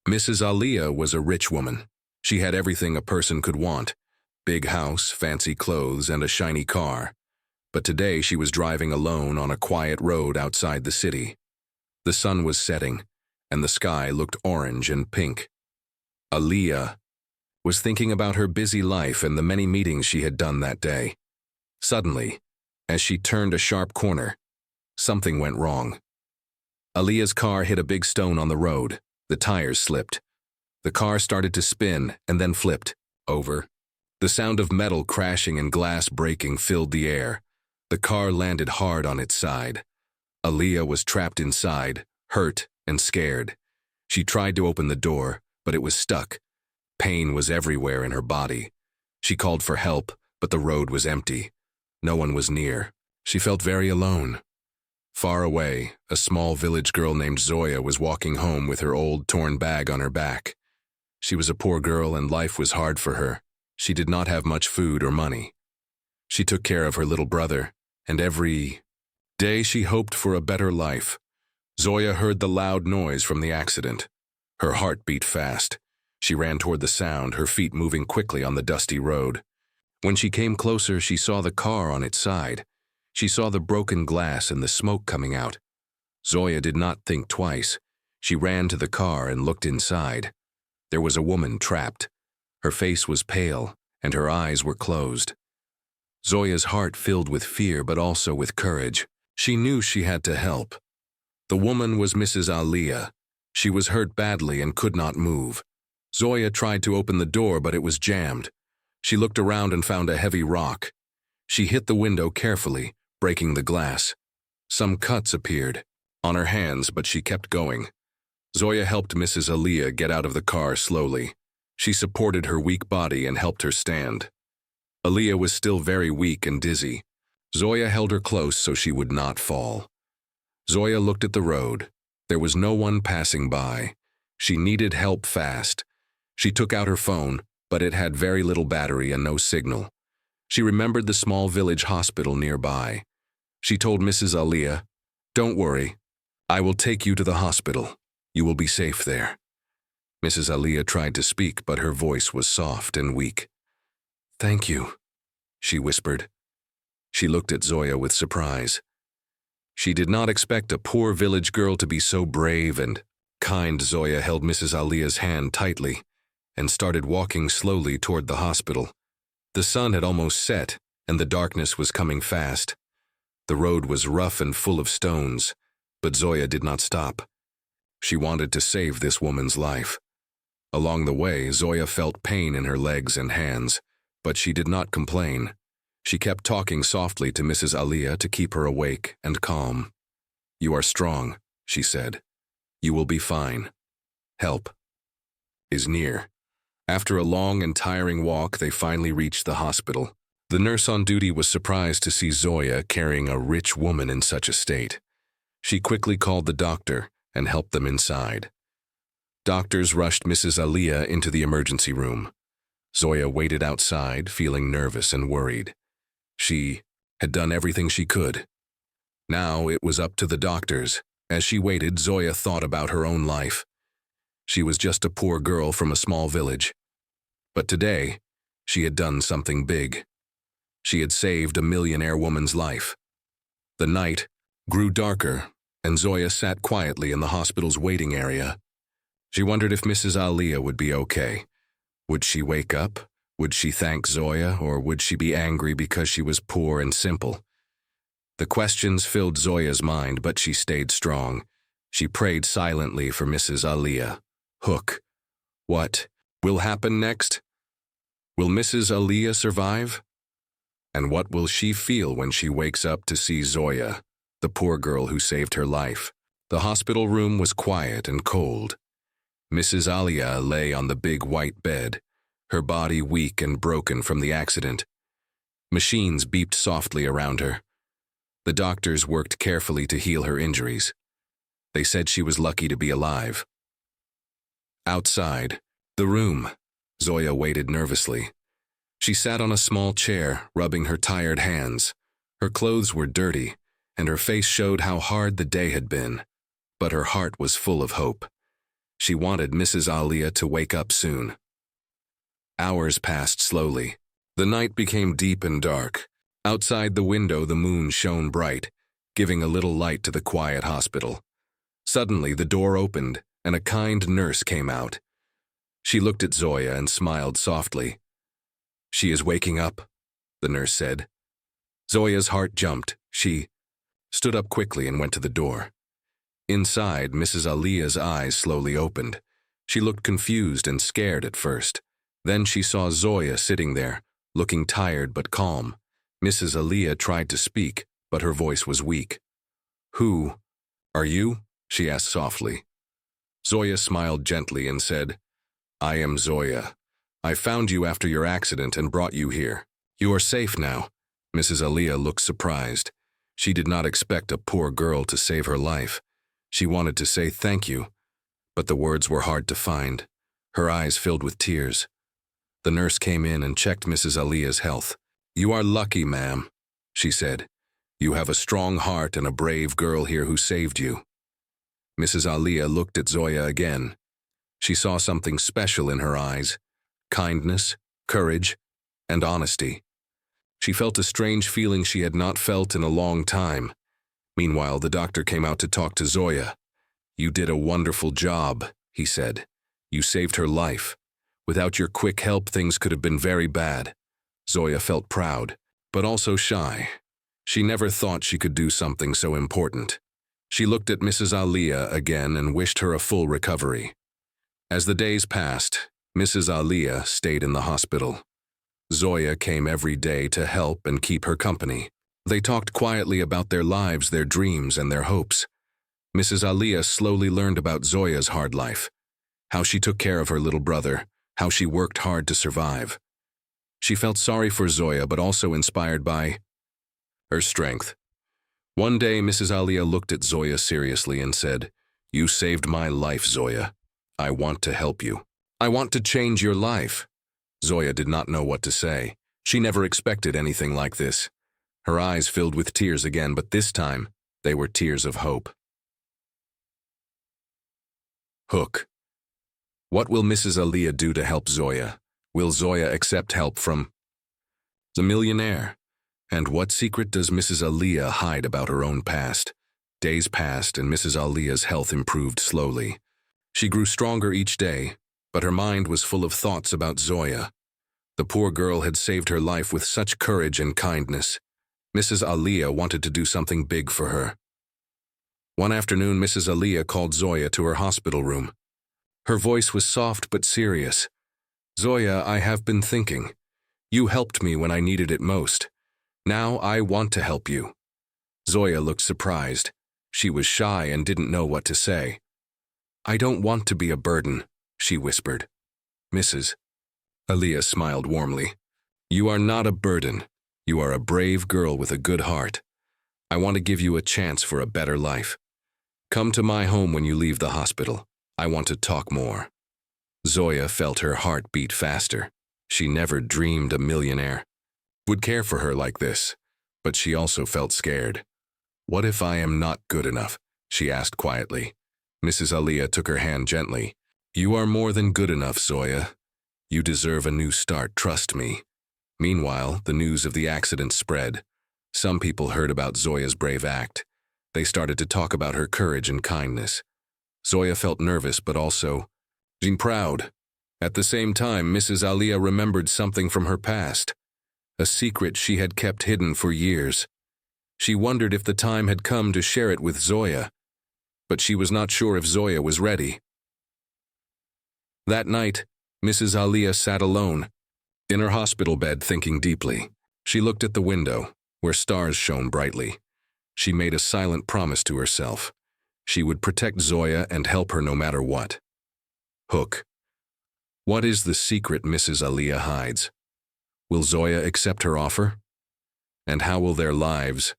Mrs. Aliyah was a rich woman. She had everything a person could want: big house, fancy clothes, and a shiny car. But today she was driving alone on a quiet road outside the city. The sun was setting, and the sky looked orange and pink. Aliyah was thinking about her busy life and the many meetings she had done that day. Suddenly, as she turned a sharp corner, something went wrong. Aliyah's car hit a big stone on the road. The tires slipped. The car started to spin and then flipped over. The sound of metal crashing and glass breaking filled the air. The car landed hard on its side. Aliyah was trapped inside, hurt and scared. She tried to open the door, but it was stuck. Pain was everywhere in her body. She called for help, but the road was empty. No one was near. She felt very alone. Far away, a small village girl named Zoya was walking home with her old torn bag on her back. She was a poor girl and life was hard for her. She did not have much food or money. She took care of her little brother, and every day she hoped for a better life. Zoya heard the loud noise from the accident. Her heart beat fast. She ran toward the sound, her feet moving quickly on the dusty road. When she came closer, she saw the car on its side. She saw the broken glass and the smoke coming out. Zoya did not think twice. She ran to the car and looked inside. There was a woman trapped. Her face was pale, and her eyes were closed. Zoya's heart filled with fear but also with courage. She knew she had to help. The woman was Mrs. Aliyah. She was hurt badly and could not move. Zoya tried to open the door, but it was jammed. She looked around and found a heavy rock. She hit the window carefully, breaking the glass. Some cuts appeared on her hands, but she kept going. Zoya helped Mrs. Aliyah get out of the car slowly. She supported her weak body and helped her stand. Aliyah was still very weak and dizzy. Zoya held her close so she would not fall. Zoya looked at the road. There was no one passing by. She needed help fast. She took out her phone, but it had very little battery and no signal. She remembered the small village hospital nearby. She told Mrs. Aliyah, "Don't worry. I will take you to the hospital. You will be safe there." Mrs. Aliyah tried to speak, but her voice was soft and weak. "Thank you," she whispered. She looked at Zoya with surprise. She did not expect a poor village girl to be so brave and kind. Zoya held Mrs. Aliyah's hand tightly and started walking slowly toward the hospital. The sun had almost set, and the darkness was coming fast. The road was rough and full of stones, but Zoya did not stop. She wanted to save this woman's life. Along the way, Zoya felt pain in her legs and hands, but she did not complain. She kept talking softly to Mrs. Aliyah to keep her awake and calm. "You are strong," she said. "You will be fine. Help is near." After a long and tiring walk, they finally reached the hospital. The nurse on duty was surprised to see Zoya carrying a rich woman in such a state. She quickly called the doctor and helped them inside. Doctors rushed Mrs. Aliyah into the emergency room. Zoya waited outside, feeling nervous and worried. She had done everything she could. Now it was up to the doctors. As she waited, Zoya thought about her own life. She was just a poor girl from a small village. But today, she had done something big. She had saved a millionaire woman's life. The night grew darker, and Zoya sat quietly in the hospital's waiting area. She wondered if Mrs. Aliyah would be okay. Would she wake up? Would she thank Zoya, or would she be angry because she was poor and simple? The questions filled Zoya's mind, but she stayed strong. She prayed silently for Mrs. Aliyah. Hook. What will happen next? Will Mrs. Aliyah survive? And what will she feel when she wakes up to see Zoya, the poor girl who saved her life? The hospital room was quiet and cold. Mrs. Aliyah lay on the big white bed, her body weak and broken from the accident. Machines beeped softly around her. The doctors worked carefully to heal her injuries. They said she was lucky to be alive. Outside the room, Zoya waited nervously. She sat on a small chair, rubbing her tired hands. Her clothes were dirty, and her face showed how hard the day had been. But her heart was full of hope. She wanted Mrs. Alia to wake up soon. Hours passed slowly. The night became deep and dark. Outside the window, the moon shone bright, giving a little light to the quiet hospital. Suddenly, the door opened, and a kind nurse came out. She looked at Zoya and smiled softly. "She is waking up," the nurse said. Zoya's heart jumped. She stood up quickly and went to the door. Inside, Mrs. Alia's eyes slowly opened. She looked confused and scared at first. Then she saw Zoya sitting there, looking tired but calm. Mrs. Alia tried to speak, but her voice was weak. "Who are you?" she asked softly. Zoya smiled gently and said, "I am Zoya. I found you after your accident and brought you here. You are safe now." Mrs. Alia looked surprised. She did not expect a poor girl to save her life. She wanted to say thank you, but the words were hard to find. Her eyes filled with tears. The nurse came in and checked Mrs. Alia's health. "You are lucky, ma'am," she said. "You have a strong heart and a brave girl here who saved you." Mrs. Alia looked at Zoya again. She saw something special in her eyes: kindness, courage, and honesty. She felt a strange feeling she had not felt in a long time. Meanwhile, the doctor came out to talk to Zoya. "You did a wonderful job," he said. "You saved her life. Without your quick help, things could have been very bad." Zoya felt proud, but also shy. She never thought she could do something so important. She looked at Mrs. Alia again and wished her a full recovery. As the days passed, Mrs. Alia stayed in the hospital. Zoya came every day to help and keep her company. They talked quietly about their lives, their dreams, and their hopes. Mrs. Alia slowly learned about Zoya's hard life, how she took care of her little brother, how she worked hard to survive. She felt sorry for Zoya, but also inspired by her strength. One day, Mrs. Alia looked at Zoya seriously and said, "You saved my life, Zoya. I want to help you. I want to change your life." Zoya did not know what to say. She never expected anything like this. Her eyes filled with tears again, but this time, they were tears of hope. Hook. What will Mrs. Alia do to help Zoya? Will Zoya accept help from the millionaire? And what secret does Mrs. Alia hide about her own past? Days passed and Mrs. Alia's health improved slowly. She grew stronger each day, but her mind was full of thoughts about Zoya. The poor girl had saved her life with such courage and kindness. Mrs. Alia wanted to do something big for her. One afternoon, Mrs. Alia called Zoya to her hospital room. Her voice was soft but serious. "Zoya, I have been thinking. You helped me when I needed it most. Now I want to help you." Zoya looked surprised. She was shy and didn't know what to say. "I don't want to be a burden," she whispered. Mrs. Alia smiled warmly. "You are not a burden. You are a brave girl with a good heart. I want to give you a chance for a better life. Come to my home when you leave the hospital. I want to talk more." Zoya felt her heart beat faster. She never dreamed a millionaire would care for her like this, but she also felt scared. "What if I am not good enough?" she asked quietly. Mrs. Alia took her hand gently. "You are more than good enough, Zoya. You deserve a new start, trust me." Meanwhile, the news of the accident spread. Some people heard about Zoya's brave act. They started to talk about her courage and kindness. Zoya felt nervous but also proud. At the same time, Mrs. Alia remembered something from her past, a secret she had kept hidden for years. She wondered if the time had come to share it with Zoya, but she was not sure if Zoya was ready. That night, Mrs. Alia sat alone, in her hospital bed, thinking deeply. She looked at the window, where stars shone brightly. She made a silent promise to herself. She would protect Zoya and help her no matter what. Hook. What is the secret Mrs. Alia hides? Will Zoya accept her offer? And how will their lives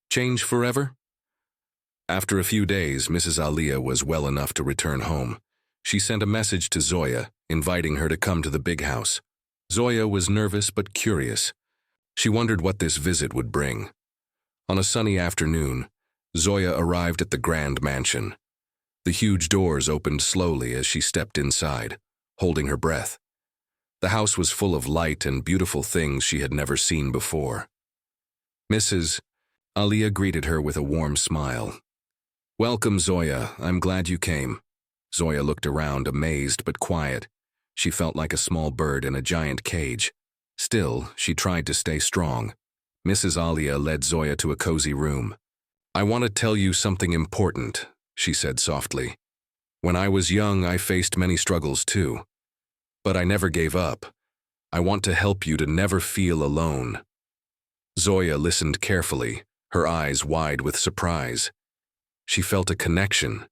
change forever? After a few days, Mrs. Alia was well enough to return home. She sent a message to Zoya, inviting her to come to the big house. Zoya was nervous but curious. She wondered what this visit would bring. On a sunny afternoon, Zoya arrived at the grand mansion. The huge doors opened slowly as she stepped inside, holding her breath. The house was full of light and beautiful things she had never seen before. Mrs. Aliyah greeted her with a warm smile. "Welcome, Zoya. I'm glad you came." Zoya looked around, amazed but quiet. She felt like a small bird in a giant cage. Still, she tried to stay strong. Mrs. Aliyah led Zoya to a cozy room. "I want to tell you something important," she said softly. "When I was young, I faced many struggles too. But I never gave up. I want to help you to never feel alone." Zoya listened carefully, her eyes wide with surprise. She felt a connection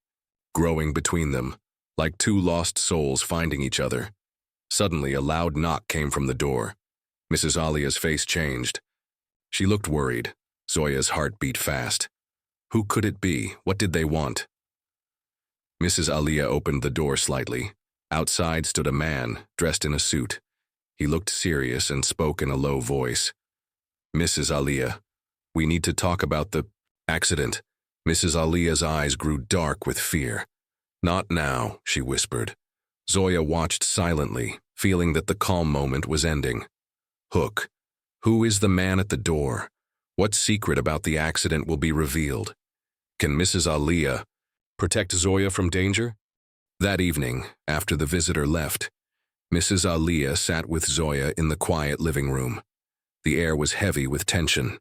growing between them, like two lost souls finding each other. Suddenly, a loud knock came from the door. Mrs. Aliyah's face changed. She looked worried. Zoya's heart beat fast. Who could it be? What did they want? Mrs. Aliyah opened the door slightly. Outside stood a man, dressed in a suit. He looked serious and spoke in a low voice. "Mrs. Aliyah, we need to talk about the accident." Mrs. Aliyah's eyes grew dark with fear. "Not now," she whispered. Zoya watched silently, feeling that the calm moment was ending. "Hook, who is the man at the door? What secret about the accident will be revealed? Can Mrs. Aliyah protect Zoya from danger?" That evening, after the visitor left, Mrs. Aliyah sat with Zoya in the quiet living room. The air was heavy with tension.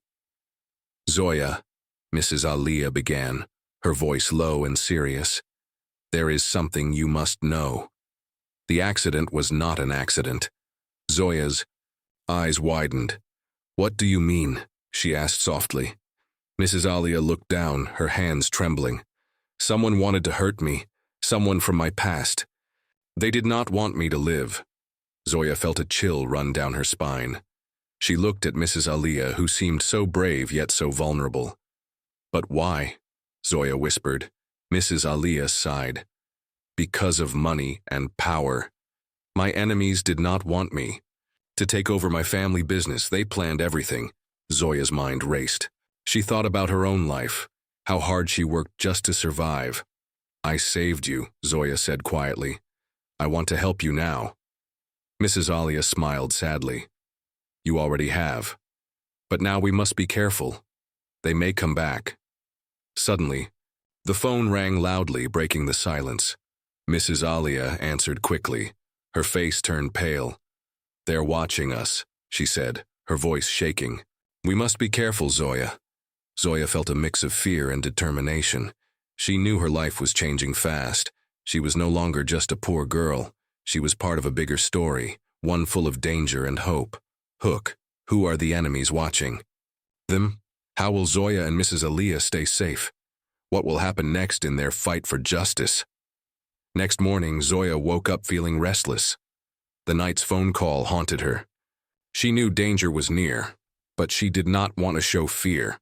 "Zoya," Mrs. Aliyah began, her voice low and serious, "there is something you must know. The accident was not an accident." Zoya's eyes widened. "What do you mean?" she asked softly. Mrs. Aliyah looked down, her hands trembling. "Someone wanted to hurt me, someone from my past. They did not want me to live." Zoya felt a chill run down her spine. She looked at Mrs. Aliyah, who seemed so brave yet so vulnerable. "But why?" Zoya whispered. Mrs. Aliyah sighed. "Because of money and power. My enemies did not want me to take over my family business. They planned everything." Zoya's mind raced. She thought about her own life, how hard she worked just to survive. "I saved you," Zoya said quietly. "I want to help you now." Mrs. Aliyah smiled sadly. "You already have. But now we must be careful. They may come back." Suddenly, the phone rang loudly, breaking the silence. Mrs. Aliyah answered quickly. Her face turned pale. "They're watching us," she said, her voice shaking. "We must be careful, Zoya." Zoya felt a mix of fear and determination. She knew her life was changing fast. She was no longer just a poor girl. She was part of a bigger story, one full of danger and hope. Hook, who are the enemies watching? Them? How will Zoya and Mrs. Aliyah stay safe? What will happen next in their fight for justice? Next morning, Zoya woke up feeling restless. The night's phone call haunted her. She knew danger was near, but she did not want to show fear.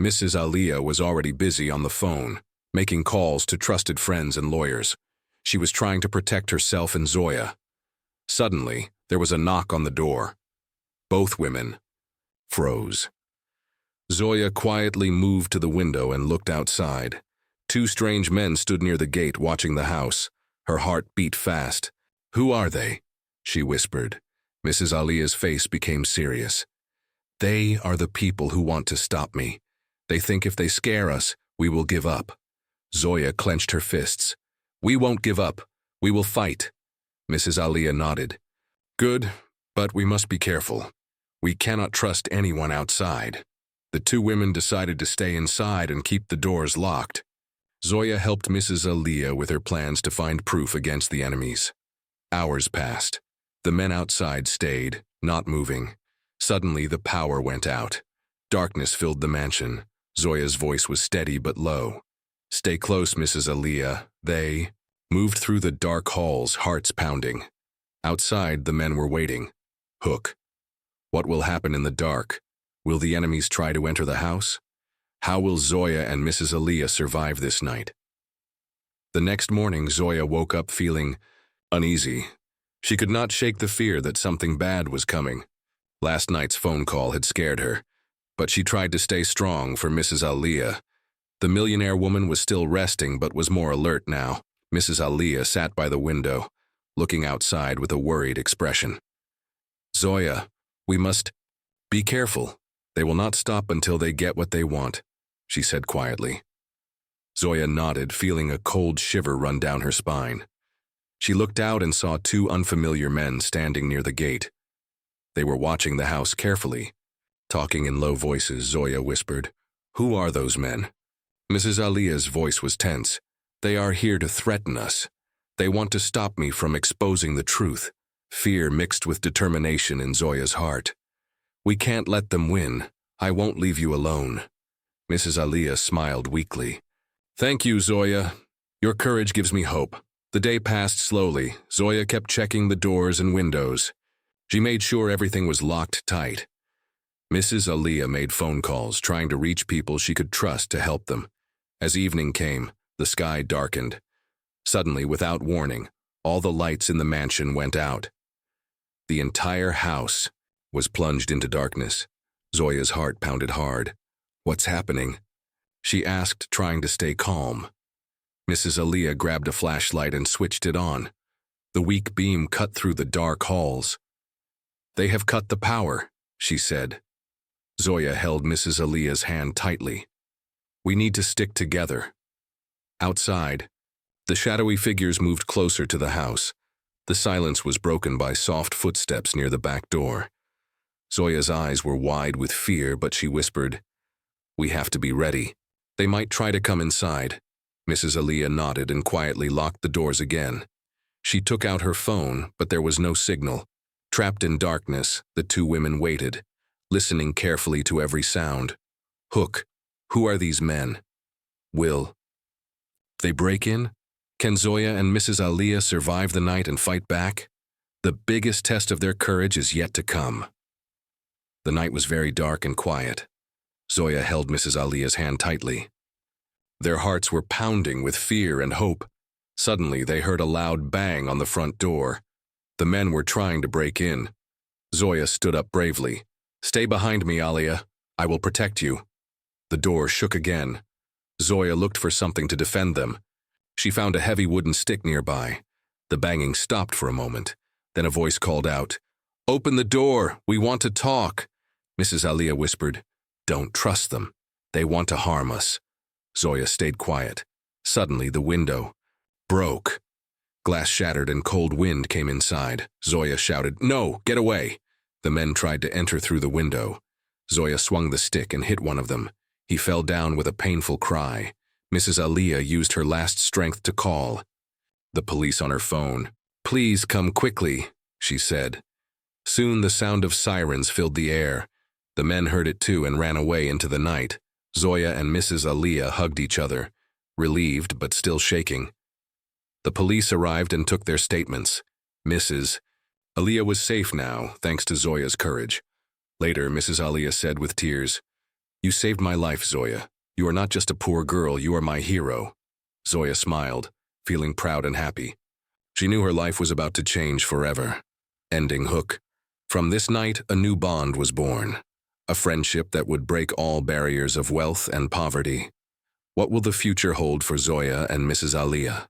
Mrs. Aliyah was already busy on the phone, making calls to trusted friends and lawyers. She was trying to protect herself and Zoya. Suddenly, there was a knock on the door. Both women froze. Zoya quietly moved to the window and looked outside. Two strange men stood near the gate watching the house. Her heart beat fast. "Who are they?" she whispered. Mrs. Aliyah's face became serious. "They are the people who want to stop me. They think if they scare us, we will give up." Zoya clenched her fists. "We won't give up. We will fight." Mrs. Aliyah nodded. "Good, but we must be careful. We cannot trust anyone outside." The two women decided to stay inside and keep the doors locked. Zoya helped Mrs. Aliyah with her plans to find proof against the enemies. Hours passed. The men outside stayed, not moving. Suddenly, the power went out. Darkness filled the mansion. Zoya's voice was steady but low. "Stay close, Mrs. Aliyah." They moved through the dark halls, hearts pounding. Outside, the men were waiting. Hook. What will happen in the dark? Will the enemies try to enter the house? How will Zoya and Mrs. Aliyah survive this night? The next morning, Zoya woke up feeling uneasy. She could not shake the fear that something bad was coming. Last night's phone call had scared her, but she tried to stay strong for Mrs. Aliyah. The millionaire woman was still resting but was more alert now. Mrs. Aliyah sat by the window, looking outside with a worried expression. "Zoya, we must be careful. They will not stop until they get what they want," she said quietly. Zoya nodded, feeling a cold shiver run down her spine. She looked out and saw two unfamiliar men standing near the gate. They were watching the house carefully. Talking in low voices, Zoya whispered, "Who are those men?" Mrs. Aliyah's voice was tense. "They are here to threaten us. They want to stop me from exposing the truth." Fear mixed with determination in Zoya's heart. "We can't let them win. I won't leave you alone." Mrs. Aliyah smiled weakly. "Thank you, Zoya. Your courage gives me hope." The day passed slowly. Zoya kept checking the doors and windows. She made sure everything was locked tight. Mrs. Aliyah made phone calls, trying to reach people she could trust to help them. As evening came, the sky darkened. Suddenly, without warning, all the lights in the mansion went out. The entire house was plunged into darkness. Zoya's heart pounded hard. "What's happening?" she asked, trying to stay calm. Mrs. Aliyah grabbed a flashlight and switched it on. The weak beam cut through the dark halls. "They have cut the power," she said. Zoya held Mrs. Aliyah's hand tightly. "We need to stick together." Outside, the shadowy figures moved closer to the house. The silence was broken by soft footsteps near the back door. Zoya's eyes were wide with fear, but she whispered, "We have to be ready. They might try to come inside." Mrs. Aliyah nodded and quietly locked the doors again. She took out her phone, but there was no signal. Trapped in darkness, the two women waited, listening carefully to every sound. "Hook, who are these men? Will they break in? Can Zoya and Mrs. Aliyah survive the night and fight back? The biggest test of their courage is yet to come." The night was very dark and quiet. Zoya held Mrs. Aliyah's hand tightly. Their hearts were pounding with fear and hope. Suddenly, they heard a loud bang on the front door. The men were trying to break in. Zoya stood up bravely. "Stay behind me, Aliyah. I will protect you." The door shook again. Zoya looked for something to defend them. She found a heavy wooden stick nearby. The banging stopped for a moment. Then a voice called out, "Open the door. We want to talk." Mrs. Aliyah whispered, "Don't trust them. They want to harm us." Zoya stayed quiet. Suddenly, the window broke. Glass shattered and cold wind came inside. Zoya shouted, "No, get away." The men tried to enter through the window. Zoya swung the stick and hit one of them. He fell down with a painful cry. Mrs. Aliyah used her last strength to call the police on her phone. "Please come quickly," she said. Soon the sound of sirens filled the air. The men heard it too and ran away into the night. Zoya and Mrs. Aliyah hugged each other, relieved but still shaking. The police arrived and took their statements. Mrs. Aliyah was safe now, thanks to Zoya's courage. Later, Mrs. Aliyah said with tears, "You saved my life, Zoya. You are not just a poor girl, you are my hero." Zoya smiled, feeling proud and happy. She knew her life was about to change forever. Ending Hook. From this night, a new bond was born. A friendship that would break all barriers of wealth and poverty. What will the future hold for Zoya and Mrs. Aliyah?